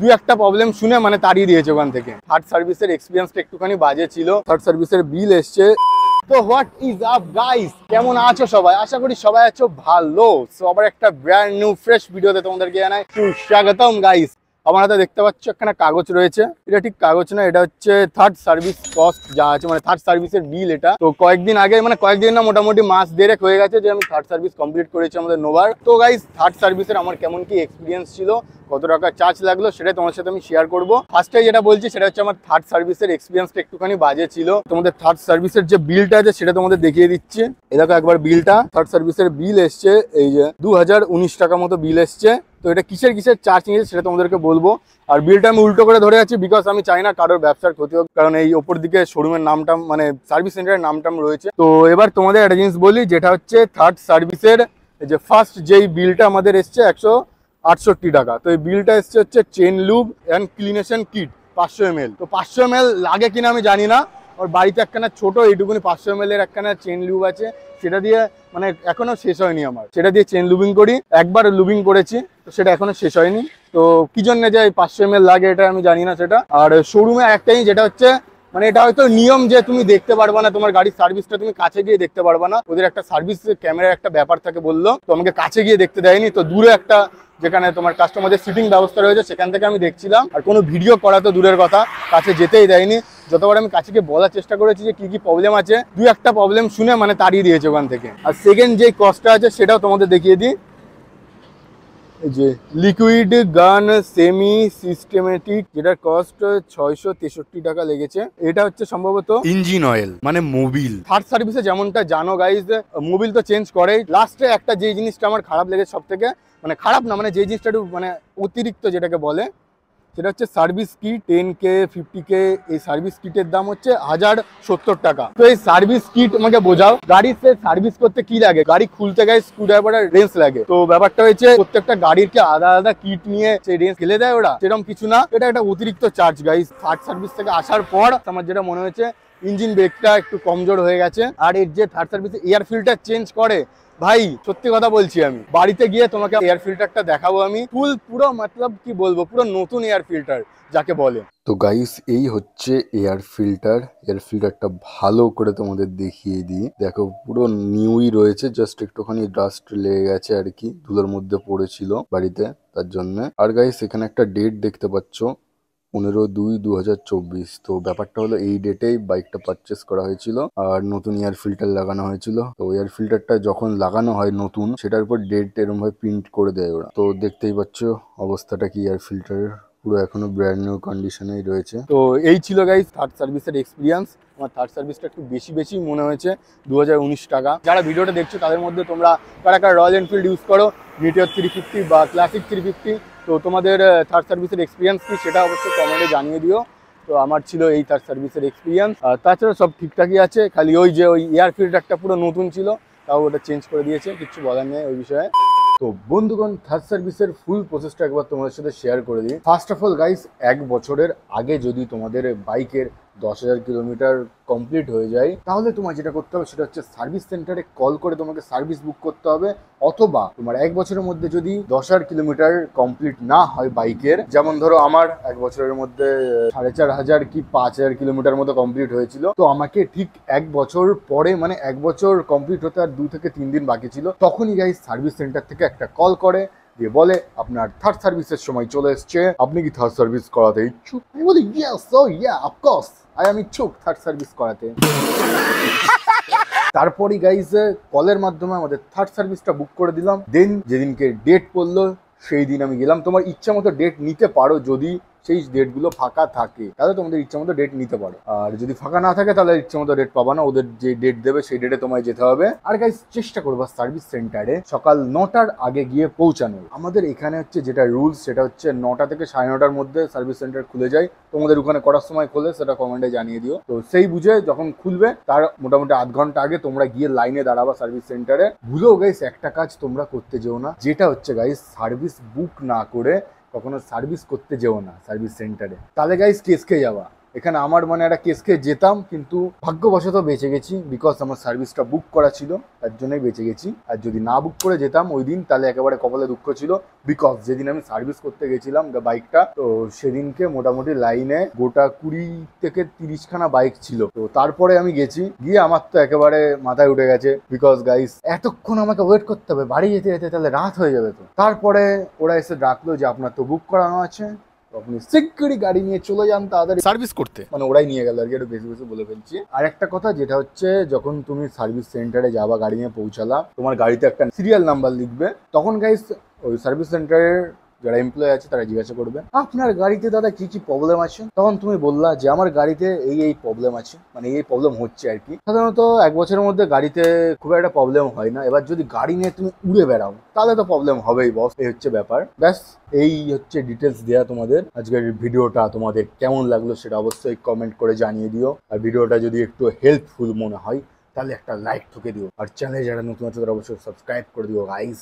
দুই একটা প্রবলেম শুনে মানে তাড়িয়ে দিয়েছে ওখান থেকে। থার্ড সার্ভিসের এক্সপিরিয়েন্সটা একটুখানি বাজে ছিল। থার্ড সার্ভিসের বিল এসছে। তো হোয়াট ইজ আপ গাইস, কেমন আছো সবাই? আশা করি সবাই আছো ভালো। সবার একটা ব্র্যান্ড নিউ ফ্রেশ ভিডিওতে তোমাদেরকে জানাই স্বাগতম গাইস। আমার হাতে দেখতে পাচ্ছ একখানা কাগজ রয়েছে। এটা ঠিক কাগজ না, এটা হচ্ছে থার্ড সার্ভিস কস্ট যা আছে, মানে থার্ড সার্ভিসের বিল এটা। তো কয়েকদিন আগে, মানে কয়েকদিন না, মোটামুটি মাস দেড়েক হয়ে গেছে যে আমি থার্ড সার্ভিস কমপ্লিট করেছি আমাদের নোভার। তো গাইস, থার্ড সার্ভিসের আমার কেমন কি এক্সপিরিয়েন্স ছিল, কত টাকা চার্জ লাগলো, সেটা তোমার সাথে আমি শেয়ার করবো। ফার্স্টে যেটা বলছি সেটা হচ্ছে আমার থার্ড সার্ভিসের এক্সপিরিয়েন্সটা একটুখানি বাজে ছিল। তোমাদের থার্ড সার্ভিসের যে বিলটা আছে সেটা তোমাদের দেখিয়ে দিচ্ছি। এই দেখো একবার বিলটা। থার্ড সার্ভিসের বিল এসছে এই যে 2019 টাকা মতো বিল এসছে। তো এটা কিসের চার্জ নিয়েছে সেটা তোমাদেরকে বলবো। আর বিলটা আমি উল্টো করে ধরে আছি, বিকজ আমি চাই না কারোর ব্যবসার ক্ষতি হোক, কারণ এই ওপর দিকে শোরুমের নামটাম, মানে সার্ভিস সেন্টারের নামটাম রয়েছে। তো এবার তোমাদের একটা জিনিস বলি, যেটা হচ্ছে থার্ড সার্ভিসের যে ফার্স্ট যেই বিলটা আমাদের এসছে 168 টাকা। তো এই বিলটা এসছে হচ্ছে chain lube and cleaning kit 500 ml। তো 500 ml লাগে কিনা আমি জানি না। ওর বাড়িতে একখানা ছোট এইটুকুনি 500 ml এর একখানা চেন লুব আছে, সেটা দিয়ে মানে এখনো শেষ হয়নি আমার। সেটা দিয়ে চেন লুবিং করি, একবার লুবিং করেছি, তো সেটা এখনো শেষ হয়নি। তো কি জন্য যে 500 ml লাগে এটা আমি জানি না সেটা। আর শোরুমে একটাই যেটা হচ্ছে, মানে এটা হয়তো নিয়ম যে তুমি দেখতে পারবা না, তোমার গাড়ির সার্ভিসটা তুমি কাছে গিয়ে দেখতে পারবা না। ওদের একটা সার্ভিস ক্যামেরার একটা ব্যাপার থাকে বললো, তো আমাকে কাছে গিয়ে দেখতে দেয়নি। তো দূরে একটা যেখানে তোমার কাস্টমারদের সিটিং ব্যবস্থা রয়েছে সেখান থেকে আমি দেখছিলাম। আর কোনো ভিডিও করা তো দূরের কথা, কাছে যেতেই দেয়নি। যতবার আমি কাছে গিয়ে বলার চেষ্টা করেছি যে কি কি প্রবলেম আছে, দুই একটা প্রবলেম শুনে মানে তাড়িয়ে দিয়েছে ওখান থেকে। আর সেকেন্ড যে কস্টটা আছে সেটাও তোমাদের দেখিয়ে দিই। এই যে লিকুইড গান সেমি সিস্টেমেটিক, যেটার কস্ট 663 টাকা লেগেছে। এটা হচ্ছে সম্ভবত ইঞ্জিন অয়েল, মানে মোবিল। থার্ড সার্ভিসে যেমনটা জানো গাইজ, মোবিল তো চেঞ্জ করেই। লাস্টে একটা যে জিনিসটা আমার খারাপ লেগেছে সব থেকে, মানে খারাপ না, মানে যে জিনিসটা একটু মানে অতিরিক্ত যেটাকে বলে, সেটা হচ্ছে সার্ভিস কিট 10K 50K। এই সার্ভিস কিটের দাম হচ্ছে 1070 টাকা। তো এই সার্ভিস কিট আমাকে বোঝাও, গাড়ির সার্ভিস করতে কি লাগে? গাড়ি খুলতে গেলে স্ক্রুড্রাইভার আর রেঞ্চ লাগে। তো ব্যাপারটা হয়েছে প্রত্যেকটা গাড়ির কি আলাদা আলাদা কিট নিয়ে সেই রেঞ্চ ফেলে দেয় ওরা, সেরকম কিছু না। এটা একটা অতিরিক্ত চার্জ গাইস। থার্ড সার্ভিস থেকে আসার পর আমার যেটা মনে হয়েছে, ইঞ্জিন ব্রেকটা একটু কমজোর হয়ে গেছে। আর এর যে থার্ড সার্ভিসে এয়ার ফিল্টার চেঞ্জ করে, ভাই সত্যি কথা বলছি, আমি বাড়িতে গিয়ে তোমাকে এয়ার ফিল্টারটা দেখাবো। আমি পুরো মতলব কি বলবো, পুরো নতুন এয়ার ফিল্টার যাকে বলে। তো গাইস, এই হচ্ছে এয়ার ফিল্টার। এয়ার ফিল্টারটা ভালো করে তোমাদের দেখিয়ে দিই। দেখো পুরো নিউই রয়েছে, জাস্ট একটুখানি ডাস্ট লেগে গেছে আর কি, ধুলোর মধ্যে পড়েছিল বাড়িতে, তার জন্য। আর গাইস, এখানে একটা ডেট দেখতে পাচ্ছ, 15/2/2024। তো ব্যাপারটা হলো এই ডেটেই বাইকটা পারচেস করা হয়েছিল আর নতুন এয়ার ফিল্টার লাগানো হয়েছিল। তো এয়ার ফিল্টারটা যখন লাগানো হয় নতুন, সেটার উপর ডেট এরকম ভাবে প্রিন্ট করে দেয় ওরা। তো দেখতেই পাচ্ছ অবস্থাটা কি এয়ার ফিল্টারের, পুরো এখনো ব্র্যান্ড নিউ কন্ডিশনেই রয়েছে। তো এই ছিল গাইস থার্ড সার্ভিসের এক্সপিরিয়েন্স। আমার থার্ড সার্ভিসটা একটু বেশি মনে হয়েছে, 2019 টাকা। যারা ভিডিওটা দেখছো তাদের মধ্যে তোমরা কারা রয়্যাল এনফিল্ড ইউজ করো, মিটিওর 350 বা ক্লাসিক 350, তো তোমাদের থার্ড সার্ভিসের এক্সপিরিয়েন্স কি সেটা অবশ্যই কমেন্টে জানিয়ে দিও। তো আমার ছিল এই থার্ড সার্ভিসের এক্সপিরিয়েন্স। তাছাড়া সব ঠিকঠাকই আছে, খালি ওই যে ওই এয়ার ফিল্টারটা পুরো নতুন ছিল, তাও ওটা চেঞ্জ করে দিয়েছে, কিছু বলার নেই ওই বিষয়ে। তো বন্ধুগণ, থার্ড সার্ভিসের ফুল প্রসেসটা একবার তোমাদের সাথে শেয়ার করে দিই। ফার্স্ট অফ অল গাইস, 1 বছরের আগে যদি তোমাদের বাইকের 10,000 কিলোমিটার কমপ্লিট হয়ে যায়, তাহলে তোমার যেটা করতে হবে সেটা হচ্ছে সার্ভিস সেন্টারে কল করে তোমাকে সার্ভিস বুক করতে হবে। অথবা তোমার 1 বছরের মধ্যে যদি 10,000 কিলোমিটার কমপ্লিট না হয় বাইকের, যেমন ধরো আমার 1 বছরের মধ্যে 4,500 কি 5,000 কিলোমিটার মতো কমপ্লিট হয়েছিল, তো আমাকে ঠিক 1 বছর পরে, মানে 1 বছর কমপ্লিট হতে আর 2 থেকে 3 দিন বাকি ছিল, তখনই গাইস সার্ভিস সেন্টার থেকে একটা কল করে দিয়ে বলে আপনার থার্ড সার্ভিসের সময় চলে এসছে, আপনি কি থার্ড সার্ভিস করাতে ইচ্ছুক? আমি বলি yes, oh yeah, of course I am ইচ্ছুক থার্ড সার্ভিস করাতে। তারপরই গাইজ কলের মাধ্যমে আমাদের থার্ড সার্ভিসটা বুক করে দিলাম। দেন যেদিনকে ডেট পড়লো সেই দিন আমি গেলাম। তোমার ইচ্ছা মতো ডেট নিতে পারো, যদি সেই ডেটগুলো ফাঁকা থাকে তাহলে তোমাদের ইচ্ছা মতো ডেট নিতে পারো, আর যদি ফাঁকা না থাকে তাহলে ইচ্ছা মতো ডেট পাবা না। ওদের যে ডেট দেবে সেই ডেটে তোমায় যেতে হবে। আর গাইস, চেষ্টা করবা সার্ভিস সেন্টারে সকাল 9টার আগে গিয়ে পৌঁছানোর। আমাদের এখানে হচ্ছে যেটা রুলস, সেটা হচ্ছে 9টা থেকে 9:30টার মধ্যে সার্ভিস সেন্টার খুলে যায়। তোমাদের ওখানে করার সময় খোলে সেটা কমেন্টে জানিয়ে দিও। তো সেই বুঝে যখন খুলবে তার মোটামুটি আধ ঘন্টা আগে তোমরা গিয়ে লাইনে দাঁড়াবা সার্ভিস সেন্টারে। ভুলেও গাইস একটা কাজ তোমরা করতে যেও না, যেটা হচ্ছে গাইস সার্ভিস বুক না করে কখনো সার্ভিস করতে যেও না সার্ভিস সেন্টারে, তাহলে গাইস কেস খেয়ে যাবা। এখানে আমার মানে একটা কেস খেয়ে যেতাম, কিন্তু ভাগ্যবশত বেঁচে গেছি, বিকজ আমার সার্ভিসটা বুক করা ছিল, তার জন্যই বেঁচে গেছি। আর যদি না বুক করে যেতাম ওই দিন, তাহলে একেবারে কপালে দুঃখ ছিল। বিকজ যেদিন আমি সার্ভিস করতে গেছিলাম বাইকটা, তো সেদিনকে মোটামুটি লাইনে গোটা 20 থেকে 30 খানা বাইক ছিল। তো তারপরে আমি গেছি, গিয়ে আমার তো একেবারে মাথায় উঠে গেছে, বিকজ গাইস এতক্ষণ আমাকে ওয়েট করতে হবে, বাড়ি যেতে যেতে তাহলে রাত হয়ে যাবে। তো তারপরে ওরা এসে ডাকলো যে আপনার তো বুক করানো আছে, তো আপনি শিগগিরই গাড়ি নিয়ে চলে যান তাড়াতাড়ি সার্ভিস করতে। মানে ওরাই নিয়ে গেল আর কি, একটু বেশি বেশি বলে ফেলছি। আর একটা কথা যেটা হচ্ছে, যখন তুমি সার্ভিস সেন্টারে যাবা, গাড়ি নিয়ে পৌঁছালা, তোমার গাড়িতে একটা সিরিয়াল নাম্বার লিখবে, তখন গাইস ওই সার্ভিস সেন্টারের যারা এমপ্লয় আছে তারা জিজ্ঞাসা করবে আপনার গাড়িতে দাদা কি কি প্রবলেম আছে। তখন তুমি বললা যে আমার গাড়িতে এই প্রবলেম আছে, মানে এই প্রবলেম হচ্ছে আর কি। সাধারণত 1 বছরের মধ্যে গাড়িতে খুব একটা প্রবলেম হয় না। এবার যদি গাড়ি নিয়ে তুমি উড়ে বেড়াও তাহলে তো প্রবলেম হবেই বস, এই হচ্ছে ব্যাপার। ব্যাস এই হচ্ছে ডিটেলস দেয়া তোমাদের। আজকের ভিডিওটা তোমাদের কেমন লাগলো সেটা অবশ্যই কমেন্ট করে জানিয়ে দিও। আর ভিডিওটা যদি একটু হেল্পফুল মনে হয় তাহলে একটা লাইক ঠুকে দিও। আর চ্যানেলে যারা নতুন আছে তারা অবশ্যই সাবস্ক্রাইব করে দিও গাইস।